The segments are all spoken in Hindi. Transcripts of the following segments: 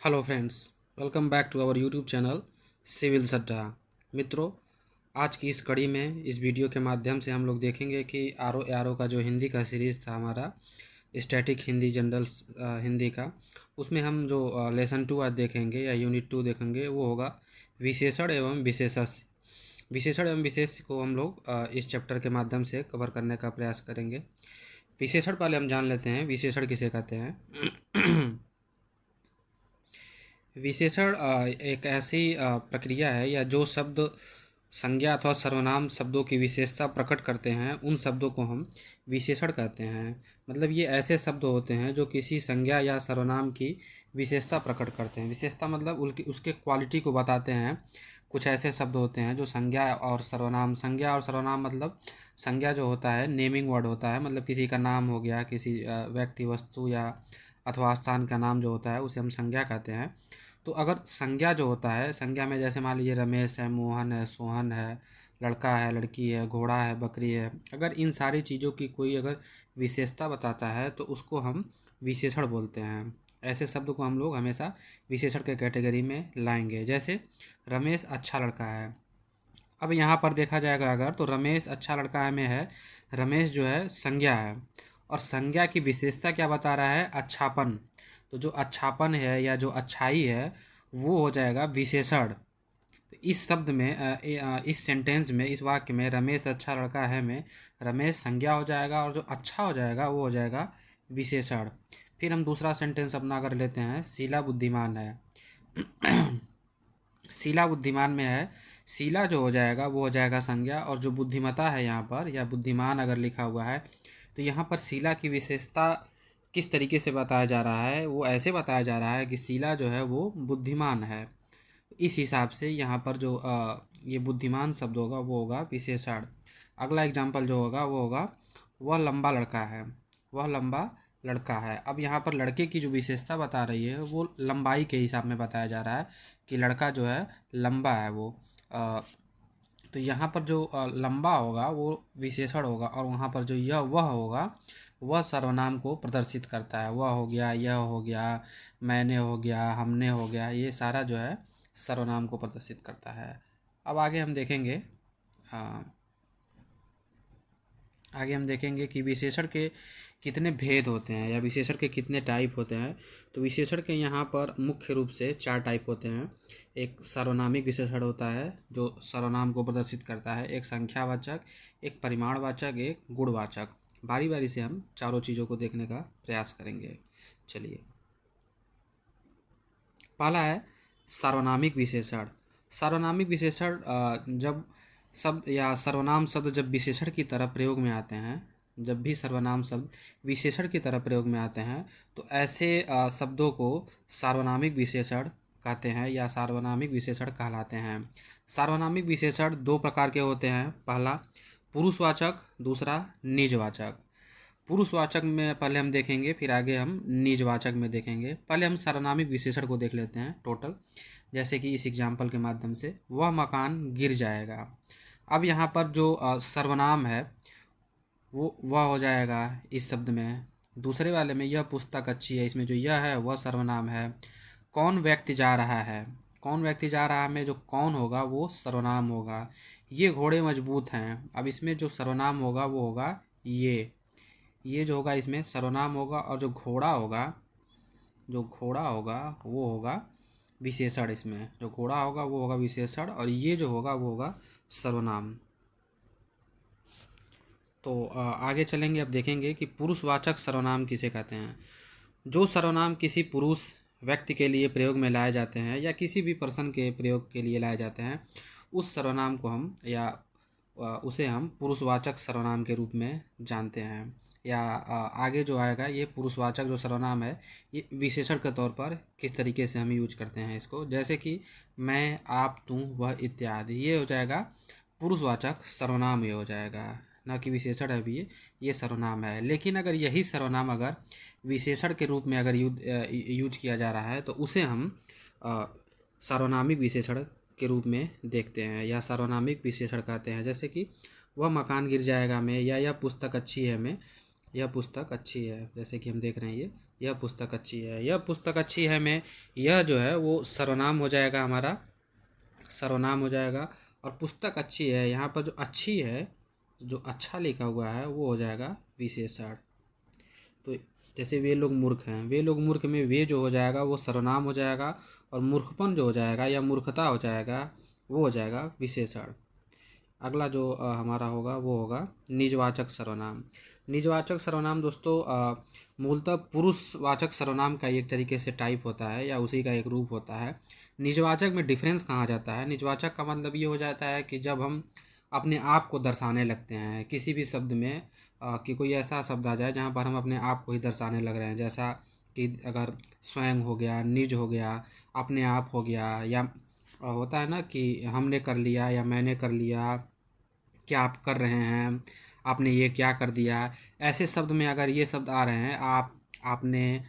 Hello friends, welcome back to our YouTube channel civil Satta. मित्रों, आज की इस कड़ी में इस वीडियो के माध्यम से हम लोग देखेंगे कि आर ओ का जो हिंदी का सीरीज़ था हमारा स्टैटिक हिंदी जनरल्स हिंदी का, उसमें हम जो लेसन 2 आज देखेंगे या यूनिट 2 देखेंगे वो होगा विशेषण एवं विशेषण। विशेषण एवं विशेष को हम लोग इस चैप्टर के माध्यम से कवर करने का प्रयास करेंगे। विशेषण पहले हम जान लेते हैं, विशेषण किसे कहते हैं। विशेषण एक ऐसी प्रक्रिया है या जो शब्द संज्ञा अथवा सर्वनाम शब्दों की विशेषता प्रकट करते हैं, उन शब्दों को हम विशेषण कहते हैं। मतलब ये ऐसे शब्द होते हैं जो किसी संज्ञा या सर्वनाम की विशेषता प्रकट करते हैं। विशेषता मतलब उसके क्वालिटी को बताते हैं। कुछ ऐसे शब्द होते हैं जो संज्ञा और सर्वनाम मतलब संज्ञा जो होता है नेमिंग वर्ड होता है, मतलब किसी का नाम हो गया, किसी व्यक्ति वस्तु या अथवा स्थान का नाम जो होता है उसे हम संज्ञा कहते हैं। तो अगर संज्ञा जो होता है, संज्ञा में जैसे मान लीजिए रमेश है, मोहन है, सोहन है, लड़का है, लड़की है, घोड़ा है, बकरी है, अगर इन सारी चीज़ों की कोई अगर विशेषता बताता है तो उसको हम विशेषण बोलते हैं। ऐसे शब्द को हम लोग हमेशा विशेषण के कैटेगरी में लाएंगे। जैसे रमेश अच्छा लड़का है। अब यहाँ पर देखा जाएगा अगर, तो रमेश अच्छा लड़का है में है, रमेश जो है संज्ञा है और संज्ञा की विशेषता क्या बता रहा है, अच्छापन। तो जो अच्छापन है या जो अच्छाई है वो हो जाएगा विशेषण। तो इस शब्द में इस सेंटेंस में, इस वाक्य में रमेश अच्छा लड़का है में रमेश संज्ञा हो जाएगा और जो अच्छा हो जाएगा वो हो जाएगा विशेषण। फिर हम दूसरा सेंटेंस अपना कर लेते हैं, शीला बुद्धिमान है। शीला बुद्धिमान में है, शीला जो हो जाएगा वो हो जाएगा संज्ञा और जो बुद्धिमता है यहाँ पर या बुद्धिमान अगर लिखा हुआ है तो यहाँ पर शीला की विशेषता किस तरीके से बताया जा रहा है, वो ऐसे बताया जा रहा है कि शीला जो है वो बुद्धिमान है। इस हिसाब से यहाँ पर जो ये बुद्धिमान शब्द होगा वो होगा विशेषण। अगला एग्जाम्पल जो होगा वो होगा वह लंबा लड़का है। वह लंबा लड़का है। अब यहाँ पर लड़के की जो विशेषता बता रही है वो लंबाई के हिसाब में बताया जा रहा है कि लड़का जो है लंबा है वो। अ, तो यहाँ पर जो लंबा होगा वो विशेषण होगा और वहाँ पर जो यह वह होगा वह सर्वनाम को प्रदर्शित करता है। वह हो गया, यह हो गया, मैंने हो गया, हमने हो गया, ये सारा जो है सर्वनाम को प्रदर्शित करता है। अब अ, आगे हम देखेंगे कि विशेषण के कितने भेद होते हैं या विशेषण के कितने टाइप होते हैं। तो विशेषण के यहाँ पर मुख्य रूप से 4 टाइप होते हैं। एक सार्वनामिक विशेषण होता है जो सर्वनाम को प्रदर्शित करता है, एक संख्यावाचक, एक परिमाणवाचक, एक गुणवाचक। बारी बारी से हम चारों चीज़ों को देखने का प्रयास करेंगे। चलिए, पहला है सार्वनामिक विशेषण। सार्वनामिक विशेषण जब शब्द या सर्वनाम शब्द जब विशेषण की तरह प्रयोग में आते हैं, जब भी सर्वनाम शब्द विशेषण की तरह प्रयोग में आते हैं तो ऐसे शब्दों को सार्वनामिक विशेषण कहते हैं या सार्वनामिक विशेषण कहलाते हैं। सार्वनामिक विशेषण 2 प्रकार के होते हैं। पहला पुरुषवाचक, दूसरा निजवाचक। पुरुषवाचक में पहले हम देखेंगे, फिर आगे हम निजवाचक में देखेंगे। पहले हम सार्वनामिक विशेषण को देख लेते हैं टोटल, जैसे कि इस एग्जाम्पल के माध्यम से, वह मकान गिर जाएगा। अब यहाँ पर जो सर्वनाम है वो वह हो जाएगा इस शब्द में। दूसरे वाले में यह पुस्तक अच्छी है, इसमें जो यह है वह सर्वनाम है। कौन व्यक्ति जा रहा है, कौन व्यक्ति जा रहा है में जो कौन होगा वो सर्वनाम होगा। ये घोड़े मजबूत हैं, अब इसमें जो सर्वनाम होगा वो होगा ये जो होगा इसमें सर्वनाम होगा और जो घोड़ा होगा, जो घोड़ा होगा वो होगा विशेषण। इसमें जो घोड़ा होगा वो होगा विशेषण और ये जो होगा वो होगा सर्वनाम। तो आगे चलेंगे, अब देखेंगे कि पुरुषवाचक सर्वनाम किसे कहते हैं। जो सर्वनाम किसी पुरुष व्यक्ति के लिए प्रयोग में लाए जाते हैं या किसी भी पर्सन के प्रयोग के लिए लाए जाते हैं, उस सर्वनाम को हम या उसे हम पुरुषवाचक सर्वनाम के रूप में जानते हैं। या आगे जो आएगा ये पुरुषवाचक जो सर्वनाम है ये विशेषण के तौर पर किस तरीके से हम यूज करते हैं इसको, जैसे कि मैं, आप, तुम, वह इत्यादि, ये हो जाएगा पुरुषवाचक सर्वनाम, ये हो जाएगा, न कि विशेषण है भी ये सर्वनाम है। लेकिन अगर यही सर्वनाम अगर विशेषण के रूप में अगर यूज किया जा रहा है तो उसे हम अ, सार्वनामिक विशेषण के रूप में देखते हैं या सार्वनामिक विशेषण कहते हैं। जैसे कि वह मकान गिर जाएगा में, या यह पुस्तक अच्छी है में, यह पुस्तक अच्छी है, जैसे कि हम देख रहे हैं ये यह पुस्तक अच्छी है, यह पुस्तक अच्छी है में यह जो है वो सर्वनाम हो जाएगा, हमारा सर्वनाम हो जाएगा। और पुस्तक अच्छी है, यहाँ पर जो अच्छी है, जो अच्छा लिखा हुआ है वो हो जाएगा विशेषण। तो जैसे वे लोग मूर्ख हैं, वे लोग मूर्ख में वे जो हो जाएगा वो सर्वनाम हो जाएगा, और मूर्खपन जो हो जाएगा या मूर्खता हो जाएगा वो हो जाएगा विशेषण। अगला जो हमारा होगा वो होगा निजवाचक सर्वनाम। निजवाचक सर्वनाम दोस्तों मूलतः पुरुषवाचक सर्वनाम का एक तरीके से टाइप होता है या उसी का एक रूप होता है। निजवाचक में डिफरेंस कहाँ जाता है? निजवाचक का मतलब ये हो जाता है कि जब हम अपने आप को दर्शाने लगते हैं किसी भी शब्द में, कि कोई ऐसा शब्द आ जाए जहाँ पर हम अपने आप को ही दर्शाने लग रहे हैं, जैसा कि अगर स्वयं हो गया, निज हो गया, अपने आप हो गया, या होता है ना कि हमने कर लिया या मैंने कर लिया, क्या आप कर रहे हैं, आपने ये क्या कर दिया। ऐसे शब्द में अगर ये शब्द आ रहे हैं, आप, आपने,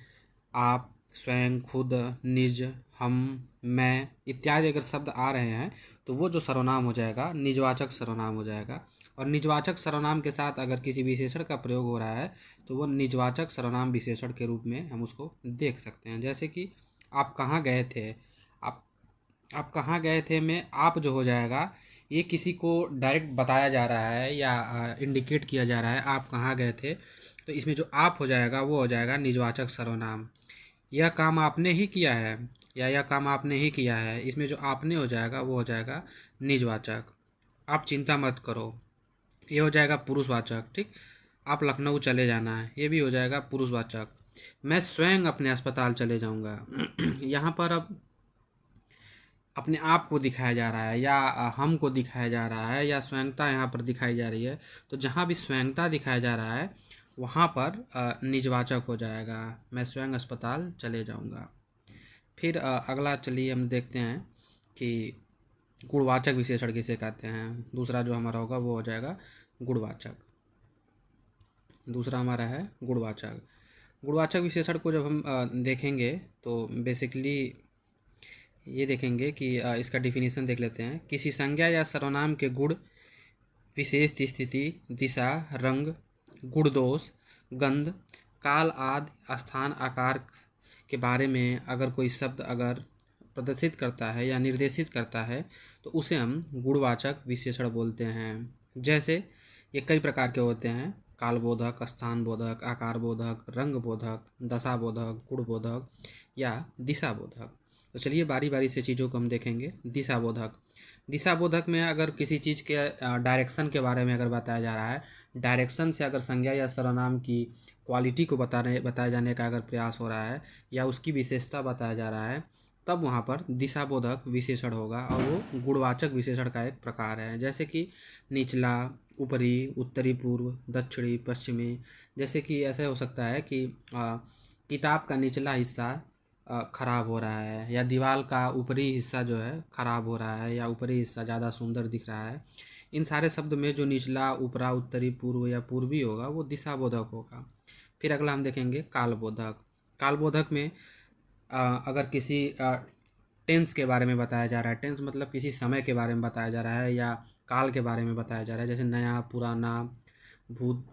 आप, स्वयं, खुद, निज, हम, मैं इत्यादि अगर शब्द आ रहे हैं तो वो जो सर्वनाम हो जाएगा निजवाचक सर्वनाम हो जाएगा। और निजवाचक सर्वनाम के साथ अगर किसी विशेषण का प्रयोग हो रहा है तो वो निजवाचक सर्वनाम विशेषण के रूप में हम उसको देख सकते हैं। जैसे कि आप कहाँ गए थे, आप आप कहाँ गए थे में आप जो हो जाएगा, ये किसी को डायरेक्ट बताया जा रहा है या इंडिकेट किया जा रहा है आप कहाँ गए थे, तो इसमें जो आप हो जाएगा वो हो जाएगा निजवाचक सर्वनाम। यह काम आपने ही किया है या यह काम आपने ही किया है, इसमें जो आपने हो जाएगा वो हो जाएगा निजवाचक। आप चिंता मत करो, ये हो जाएगा पुरुषवाचक। ठीक, आप लखनऊ चले जाना है, ये भी हो जाएगा पुरुषवाचक। मैं स्वयं अपने अस्पताल चले जाऊंगा यहाँ पर अब अपने आप को दिखाया जा रहा है या हम को दिखाया जा रहा है या स्वयंता यहाँ पर दिखाई जा रही है। तो जहाँ भी स्वयंता दिखाया जा रहा है वहाँ पर निजवाचक हो जाएगा, मैं स्वयं अस्पताल चले जाऊँगा। फिर अगला चलिए हम देखते हैं कि गुणवाचक विशेषण किसे कहते हैं। दूसरा जो हमारा होगा वो हो जाएगा गुणवाचक। दूसरा हमारा है गुणवाचक। गुणवाचक विशेषण को जब हम देखेंगे तो बेसिकली ये देखेंगे कि इसका डिफिनीशन देख लेते हैं। किसी संज्ञा या सर्वनाम के गुण, विशेष स्थिति, दिशा, रंग, गुण दोष, गंध, काल आदि स्थान आकार के बारे में अगर कोई शब्द अगर प्रदर्शित करता है या निर्देशित करता है तो उसे हम गुणवाचक विशेषण बोलते हैं। जैसे ये कई प्रकार के होते हैं, कालबोधक, स्थान बोधक, आकार बोधक, रंग बोधक, दशा बोधक, गुण बोधक या दिशा बोधक। तो चलिए बारी बारी से चीज़ों को हम देखेंगे। दिशा बोधक, दिशा बोधक में अगर किसी चीज़ के डायरेक्शन के बारे में अगर बताया जा रहा है, डायरेक्शन से अगर संज्ञा या सर्वनाम की क्वालिटी को बताए जाने का अगर प्रयास हो रहा है या उसकी विशेषता बताया जा रहा है, तब वहाँ पर दिशाबोधक विशेषण होगा और वो गुणवाचक विशेषण का एक प्रकार है। जैसे कि निचला, ऊपरी, उत्तरी पूर्व, दक्षिणी, पश्चिमी। जैसे कि ऐसा हो सकता है कि किताब का निचला हिस्सा ख़राब हो रहा है या दीवार का ऊपरी हिस्सा जो है ख़राब हो रहा है या ऊपरी हिस्सा ज़्यादा सुंदर दिख रहा है। इन सारे शब्द में जो निचला, ऊपरा, उत्तरी, पूर्व या पूर्वी होगा वो दिशाबोधक होगा। फिर अगला हम देखेंगे कालबोधक। कालबोधक में अगर किसी टेंस के बारे में बताया जा रहा है, टेंस मतलब किसी समय के बारे में बताया जा रहा है या काल के बारे में बताया जा रहा है, जैसे नया, पुराना, भूत,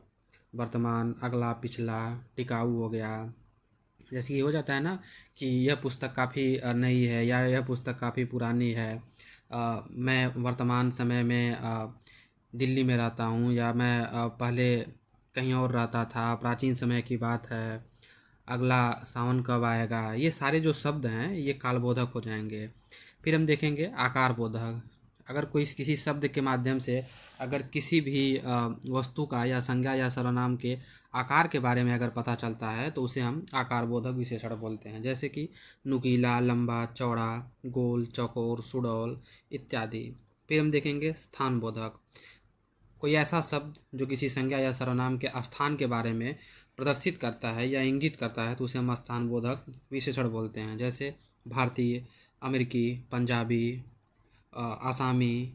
वर्तमान, अगला, पिछला, टिकाऊ हो गया। जैसे ये हो जाता है ना कि यह पुस्तक काफ़ी नई है या यह पुस्तक काफ़ी पुरानी है। मैं वर्तमान समय में दिल्ली में रहता हूँ या मैं पहले कहीं और रहता था, प्राचीन समय की बात है, अगला सावन कब आएगा। ये सारे जो शब्द हैं ये कालबोधक हो जाएंगे। फिर हम देखेंगे आकार बोधक। अगर कोई किसी शब्द के माध्यम से अगर किसी भी वस्तु का या संज्ञा या सर्वनाम के आकार के बारे में अगर पता चलता है तो उसे हम आकार बोधक विशेषण बोलते हैं। जैसे कि नुकीला, लंबा, चौड़ा, गोल, चौकोर, सुडौल इत्यादि। फिर हम देखेंगे स्थान बोधक। कोई ऐसा शब्द जो किसी संज्ञा या सर्वनाम के स्थान के बारे में प्रदर्शित करता है या इंगित करता है तो उसे हम स्थान बोधक विशेषण बोलते हैं। जैसे भारतीय, अमेरिकी, पंजाबी, आसामी,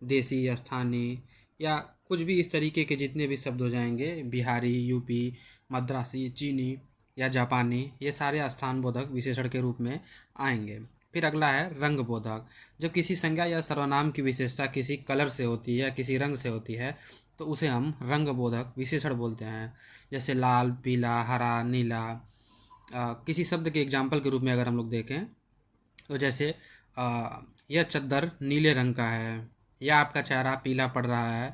देसी, स्थानीय या कुछ भी इस तरीके के जितने भी शब्द हो जाएंगे, बिहारी, यूपी, मद्रासी, चीनी या जापानी, ये सारे स्थान बोधक विशेषण के रूप में आएंगे। फिर अगला है रंग बोधक। जब किसी संज्ञा या सर्वनाम की विशेषता किसी कलर से होती है या किसी रंग से होती है तो उसे हम रंग बोधक विशेषण बोलते हैं। जैसे लाल, पीला, हरा, नीला, किसी शब्द के एग्जाम्पल के रूप में अगर हम लोग देखें तो जैसे यह चद्दर नीले रंग का है, या आपका चेहरा पीला पड़ रहा है,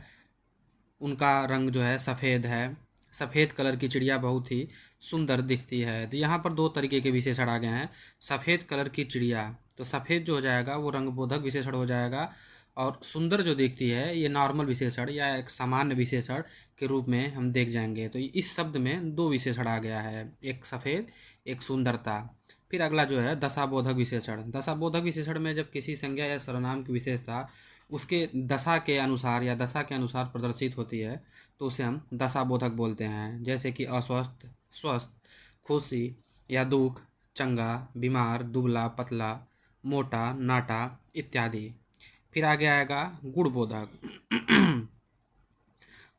उनका रंग जो है सफ़ेद है, सफ़ेद कलर की चिड़िया बहुत ही सुंदर दिखती है। तो यहाँ पर दो तरीके के विशेषण आ गए हैं। सफ़ेद कलर की चिड़िया, तो सफ़ेद जो हो जाएगा वो रंग बोधक विशेषण हो जाएगा, और सुंदर जो दिखती है ये नॉर्मल विशेषण या एक सामान्य विशेषण के रूप में हम देख जाएंगे। तो इस शब्द में दो विशेषण आ गया है, एक सफ़ेद एक सुंदरता। फिर अगला जो है दशाबोधक विशेषण। दशाबोधक विशेषण में जब किसी संज्ञा या सर्वनाम की विशेषता उसके दशा के अनुसार या दशा के अनुसार प्रदर्शित होती है तो उसे हम दशाबोधक बोलते हैं। जैसे कि अस्वस्थ, स्वस्थ, खुशी या दुख, चंगा, बीमार, दुबला, पतला, मोटा, नाटा इत्यादि। फिर आगे आएगा गुणबोधक।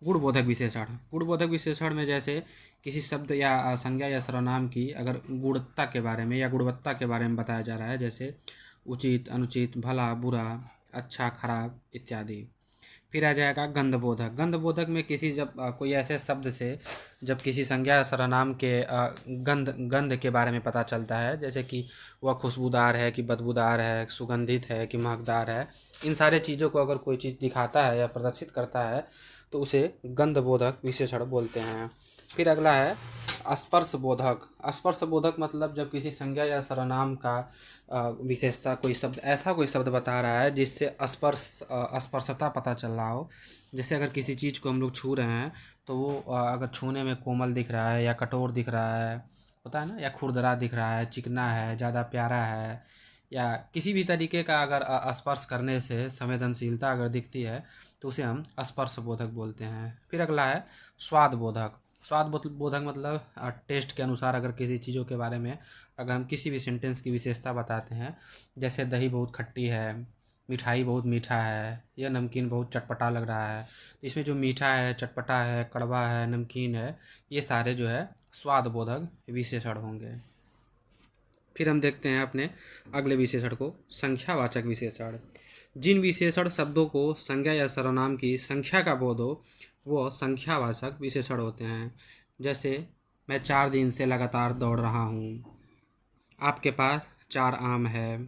गुणबोधक विशेषण। गुणबोधक विशेषण में जैसे किसी शब्द या संज्ञा या सर्वनाम की अगर गुणवत्ता के बारे में या गुणवत्ता के बारे में बताया जा रहा है, जैसे उचित, अनुचित, भला, बुरा, अच्छा, खराब इत्यादि। फिर आ जाएगा गंधबोधक। गंधबोधक में किसी जब कोई ऐसे शब्द से जब किसी संज्ञा या सर्वनाम के गंध के बारे में पता चलता है, जैसे कि वह खुशबूदार है कि बदबूदार है, सुगंधित है कि महकदार है, इन सारे चीज़ों को अगर कोई चीज़ दिखाता है या प्रदर्शित करता है तो उसे गंधबोधक विशेषण बोलते हैं। फिर अगला है स्पर्श बोधक। स्पर्श बोधक मतलब जब किसी संज्ञा या सर्वनाम का विशेषता कोई शब्द, ऐसा कोई शब्द बता रहा है जिससे स्पर्शता पता चल रहा हो। जैसे अगर किसी चीज़ को हम लोग छू रहे हैं तो वो अगर छूने में कोमल दिख रहा है या कठोर दिख रहा है, होता है ना, या खुरदरा दिख रहा है, चिकना है, ज़्यादा प्यारा है, या किसी भी तरीके का अगर स्पर्श करने से संवेदनशीलता अगर दिखती है तो उसे हम स्पर्श बोधक बोलते हैं। फिर अगला है स्वाद बोधक। स्वाद बोधक मतलब टेस्ट के अनुसार अगर किसी चीज़ों के बारे में अगर हम किसी भी सेंटेंस की विशेषता बताते हैं, जैसे दही बहुत खट्टी है, मिठाई बहुत मीठा है, या नमकीन बहुत चटपटा लग रहा है, इसमें जो मीठा है, चटपटा है, कड़वा है, नमकीन है, ये सारे जो है स्वाद बोधक विशेषण होंगे। फिर हम देखते हैं अपने अगले विशेषण को, संख्यावाचक विशेषण। जिन विशेषण शब्दों को संज्ञा या सर्वनाम की संख्या का बोध हो वो संख्यावाचक विशेषण होते हैं। जैसे मैं 4 दिन से लगातार दौड़ रहा हूँ, आपके पास 4 आम है,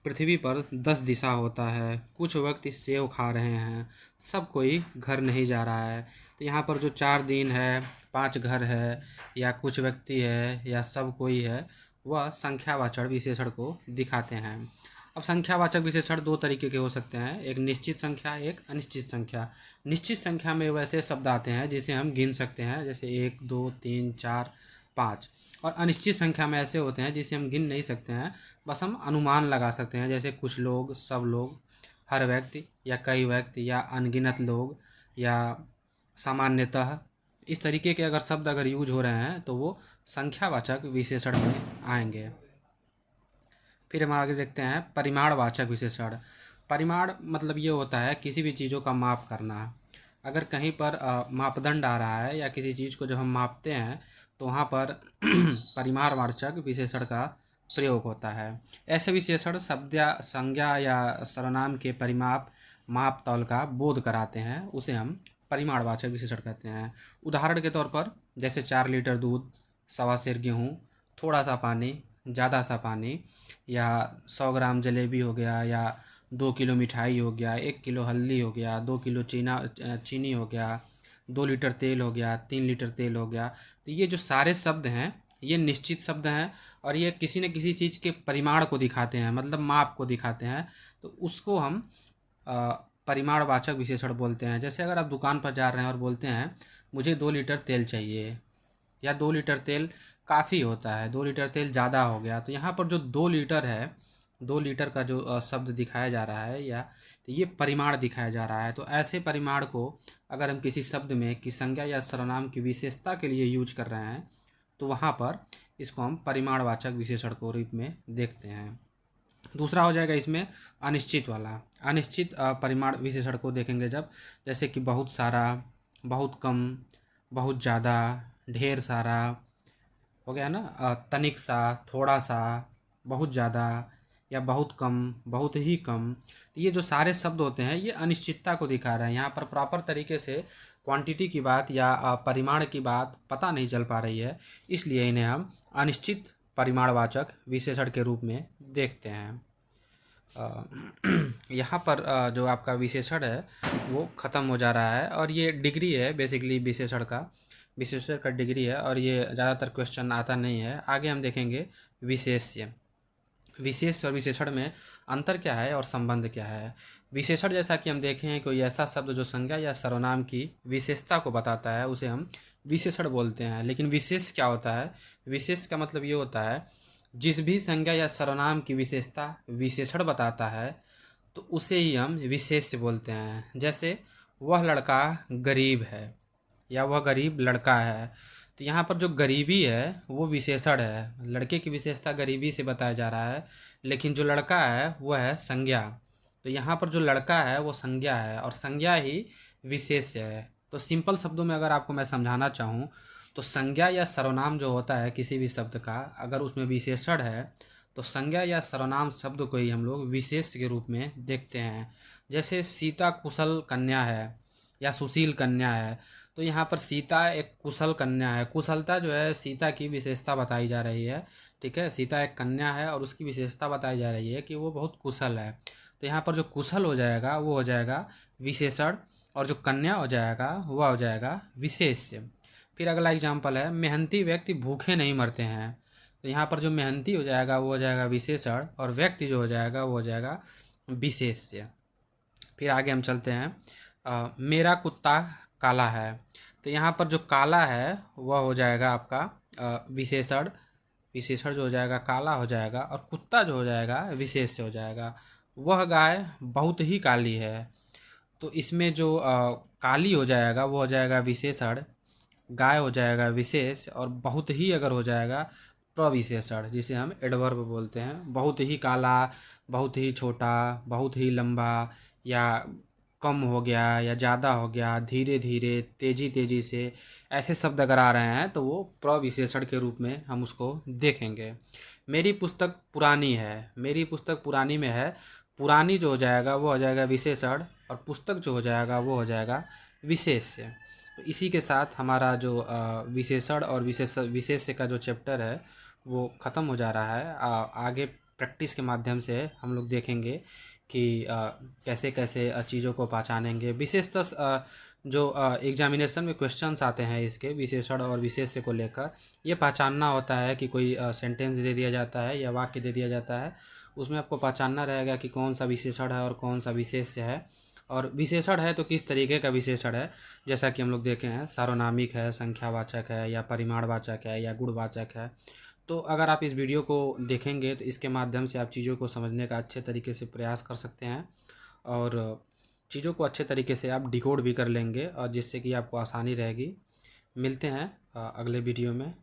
पृथ्वी पर 10 दिशा होता है, कुछ व्यक्ति सेव खा रहे हैं, सब कोई घर नहीं जा रहा है। तो यहाँ पर जो 4 दिन है, 5 घर है, या कुछ व्यक्ति है, या सब कोई है, वह संख्यावाचक विशेषण को दिखाते हैं। अब संख्यावाचक विशेषण दो तरीके के हो सकते हैं, एक निश्चित संख्या, एक अनिश्चित संख्या। निश्चित संख्या में वैसे शब्द आते हैं जिसे हम गिन सकते हैं, जैसे 1, 2, 3, 4, 5। और अनिश्चित संख्या में ऐसे होते हैं जिसे हम गिन नहीं सकते हैं, बस हम अनुमान लगा सकते हैं, जैसे कुछ लोग, सब लोग, हर व्यक्ति या कई व्यक्ति या अनगिनत लोग या सामान्यतः। इस तरीके के अगर शब्द अगर यूज हो रहे हैं तो वो संख्यावाचक विशेषण में आएंगे। फिर हम आगे देखते हैं परिमाणवाचक विशेषण। परिमाण मतलब ये होता है किसी भी चीज़ों का माप करना। अगर कहीं पर मापदंड आ रहा है या किसी चीज़ को जब हम मापते हैं तो वहाँ पर परिमाणवाचक विशेषण का प्रयोग होता है। ऐसे विशेषण शब्द या संज्ञा या सर्वनाम के परिमाप, माप तौल का बोध कराते हैं, उसे हम परिमाणवाचक विशेषण कहते हैं। उदाहरण के तौर पर जैसे 4 लीटर दूध, 1.25 सेर गेहूँ, थोड़ा सा पानी, ज़्यादा सा पानी, या 100 ग्राम जलेबी हो गया, या 2 किलो मिठाई हो गया, 1 किलो हल्दी हो गया, 2 किलो चीनी हो गया, 2 लीटर तेल हो गया, 3 लीटर तेल हो गया। तो ये जो सारे शब्द हैं ये निश्चित शब्द हैं और ये किसी न किसी चीज़ के परिमाण को दिखाते हैं, मतलब माप को दिखाते हैं, तो उसको हम परिमाणवाचक विशेषण बोलते हैं। जैसे अगर आप दुकान पर जा रहे हैं और बोलते हैं मुझे 2 लीटर तेल चाहिए, या 2 लीटर तेल काफ़ी होता है, 2 लीटर तेल ज़्यादा हो गया, तो यहाँ पर जो 2 लीटर है, 2 लीटर का जो शब्द दिखाया जा रहा है या तो ये परिमाण दिखाया जा रहा है। तो ऐसे परिमाण को अगर हम किसी शब्द में की संज्ञा या सर्वनाम की विशेषता के लिए यूज कर रहे हैं तो वहाँ पर इसको हम परिमाणवाचक विशेषण के रूप में देखते हैं। दूसरा हो जाएगा इसमें अनिश्चित वाला। अनिश्चित परिमाण विशेषण को देखेंगे जब, जैसे कि बहुत सारा, बहुत कम, बहुत ज़्यादा, ढेर सारा, हो गया ना, तनिक सा, थोड़ा सा, बहुत ज़्यादा, या बहुत कम, बहुत ही कम। तो ये जो सारे शब्द होते हैं ये अनिश्चितता को दिखा रहे हैं। यहाँ पर प्रॉपर तरीके से क्वांटिटी की बात या परिमाण की बात पता नहीं चल पा रही है, इसलिए इन्हें हम अनिश्चित परिमाणवाचक विशेषण के रूप में देखते हैं। अ, यहाँ पर जो आपका विशेषण है वो ख़त्म हो जा रहा है, और ये डिग्री है बेसिकली विशेषण का डिग्री है, और ये ज़्यादातर क्वेश्चन आता नहीं है। आगे हम देखेंगे विशेष्य। विशेष और विशेषण में अंतर क्या है और संबंध क्या है। विशेषण जैसा कि हम देखें हैं, कोई ऐसा शब्द जो संज्ञा या सर्वनाम की विशेषता को बताता है उसे हम विशेषण बोलते हैं। लेकिन विशेष क्या होता है? विशेष का मतलब ये होता है जिस भी संज्ञा या सर्वनाम की विशेषता विशेषण बताता है तो उसे ही हम विशेष्य बोलते हैं। जैसे वह लड़का गरीब है या वह गरीब लड़का है, तो यहाँ पर जो गरीबी है वो विशेषण है। लड़के की विशेषता गरीबी से बताया जा रहा है, लेकिन जो लड़का है वो है संज्ञा। तो यहाँ पर जो लड़का है वो संज्ञा है और संज्ञा ही विशेष्य है। तो सिंपल शब्दों में अगर आपको मैं समझाना चाहूँ तो संज्ञा या सर्वनाम जो होता है किसी भी शब्द का, अगर उसमें विशेषण है तो संज्ञा या सर्वनाम शब्द को ही हम लोग विशेष के रूप में देखते हैं। जैसे सीता कुशल कन्या है या सुशील कन्या है, तो यहाँ पर सीता एक कुशल कन्या है। कुशलता जो है सीता की विशेषता बताई जा रही है। ठीक है, सीता एक कन्या है और उसकी विशेषता बताई जा रही है कि वो बहुत कुशल है। तो यहाँ पर जो कुशल हो जाएगा वो हो जाएगा विशेषण, और जो कन्या हो जाएगा वह हो जाएगा विशेष्य। फिर अगला एग्जाम्पल है मेहनती व्यक्ति भूखे नहीं मरते हैं। तो यहाँ पर जो मेहनती हो जाएगा वो हो जाएगा विशेषण, और व्यक्ति जो हो जाएगा वो हो जाएगा विशेष्य। फिर आगे हम चलते हैं। मेरा कुत्ता काला है। तो यहाँ पर जो काला है वह हो जाएगा आपका विशेषण। विशेषण जो हो जाएगा काला हो जाएगा, और कुत्ता जो हो जाएगा विशेष्य हो जाएगा। वह गाय बहुत ही काली है। तो इसमें जो काली हो जाएगा वो हो जाएगा विशेषण, गाय हो जाएगा विशेष, और बहुत ही अगर हो जाएगा प्रविशेषण, जिसे हम एडवर्ब बोलते हैं। बहुत ही काला, बहुत ही छोटा, बहुत ही लंबा, या कम हो गया या ज़्यादा हो गया, धीरे धीरे, तेज़ी तेज़ी से, ऐसे शब्द अगर आ रहे हैं तो वो प्रविशेषण के रूप में हम उसको देखेंगे। मेरी पुस्तक पुरानी है। मेरी पुस्तक पुरानी में है, पुरानी जो हो जाएगा वो हो जाएगा विशेषण, और पुस्तक जो हो जाएगा वो हो जाएगा विशेष्य। तो इसी के साथ हमारा जो विशेषण और विशेष्य का जो चैप्टर है वो ख़त्म हो जा रहा है। आगे प्रैक्टिस के माध्यम से हम लोग देखेंगे कि कैसे कैसे चीज़ों को पहचानेंगे। विशेषतः जो एग्जामिनेशन में क्वेश्चंस आते हैं इसके विशेषण और विशेष्य को लेकर, ये पहचानना होता है कि कोई सेंटेंस दे दिया जाता है या वाक्य दे दिया जाता है, उसमें आपको पहचानना रहेगा कि कौन सा विशेषण है और कौन सा विशेष्य है। और विशेषण है तो किस तरीके का विशेषण है, जैसा कि हम लोग देखे हैं सार्वनामिक है, संख्यावाचक है, या परिमाणवाचक है, या गुणवाचक है। तो अगर आप इस वीडियो को देखेंगे तो इसके माध्यम से आप चीज़ों को समझने का अच्छे तरीके से प्रयास कर सकते हैं, और चीज़ों को अच्छे तरीके से आप डिकोड भी कर लेंगे, और जिससे कि आपको आसानी रहेगी। मिलते हैं अगले वीडियो में।